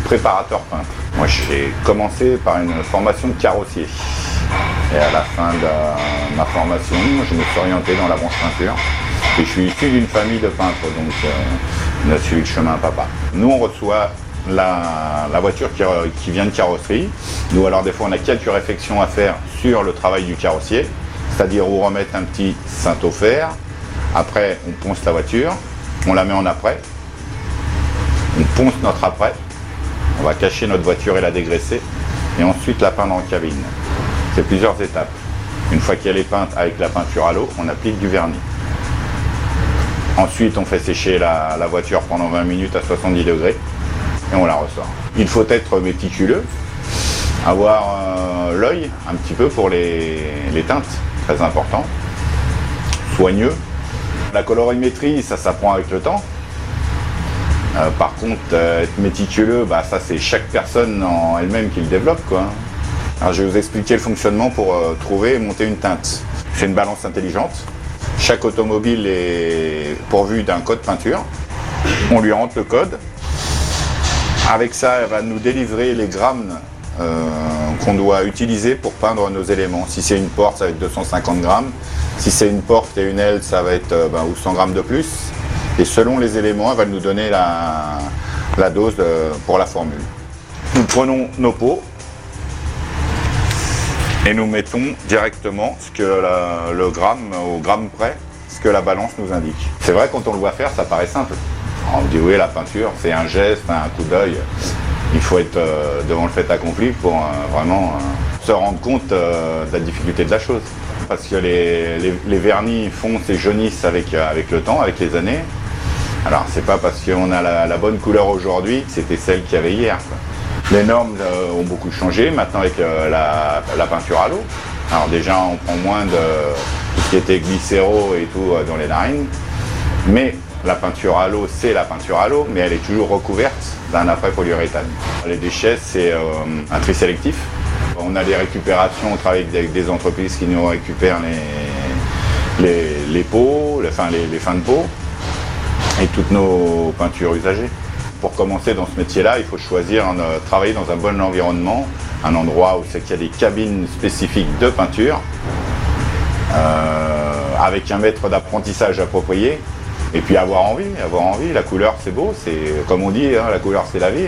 préparateur peintre. Moi, j'ai commencé par une formation de carrossier. Et à la fin de ma formation, je me suis orienté dans la branche peinture. Et je suis issu d'une famille de peintres, donc on a suivi le chemin à papa. Nous, on reçoit la voiture qui vient de carrosserie. Nous, alors des fois, on a quelques réflexions à faire sur le travail du carrossier, c'est-à-dire où remettre un petit cinteau fer. Après, on ponce la voiture, on la met en après, on ponce notre après, on va cacher notre voiture et la dégraisser, et ensuite la peindre en cabine. C'est plusieurs étapes. Une fois qu'elle est peinte avec la peinture à l'eau, on applique du vernis. Ensuite, on fait sécher la voiture pendant 20 minutes à 70 degrés et on la ressort. Il faut être méticuleux, avoir l'œil un petit peu pour les teintes, très important, soigneux. La colorimétrie, ça s'apprend avec le temps. Par contre, être méticuleux, ça c'est chaque personne en elle-même qui le développe, quoi. Alors, je vais vous expliquer le fonctionnement pour trouver et monter une teinte. C'est une balance intelligente. Chaque automobile est pourvue d'un code peinture. On lui rentre le code. Avec ça, elle va nous délivrer les grammes qu'on doit utiliser pour peindre nos éléments. Si c'est une porte, ça va être 250 grammes. Si c'est une porte et une aile, ça va être 100 grammes de plus. Et selon les éléments, elle va nous donner la dose pour la formule. Nous prenons nos pots et nous mettons directement ce que le gramme, au gramme près, ce que la balance nous indique. C'est vrai, quand on le voit faire, ça paraît simple. On dit oui, la peinture, c'est un geste, un coup d'œil. Il faut être devant le fait accompli pour vraiment se rendre compte de la difficulté de la chose. Parce que les vernis foncent et jaunissent avec le temps, avec les années. Alors, c'est pas parce qu'on a la bonne couleur aujourd'hui que c'était celle qu'il y avait hier, quoi. Les normes ont beaucoup changé maintenant avec la peinture à l'eau. Alors déjà, on prend moins de tout ce qui était glycéro et tout dans les narines. Mais la peinture à l'eau, c'est la peinture à l'eau, mais elle est toujours recouverte d'un après polyuréthane. Les déchets, c'est un tri sélectif. On a des récupérations, on travaille avec des entreprises qui nous récupèrent les pots, les fins de pots et toutes nos peintures usagées. Pour commencer dans ce métier-là, il faut choisir travailler dans un bon environnement, un endroit où c'est qu'il y a des cabines spécifiques de peinture, avec un maître d'apprentissage approprié, et puis avoir envie. La couleur, c'est beau, c'est comme on dit, la couleur, c'est la vie.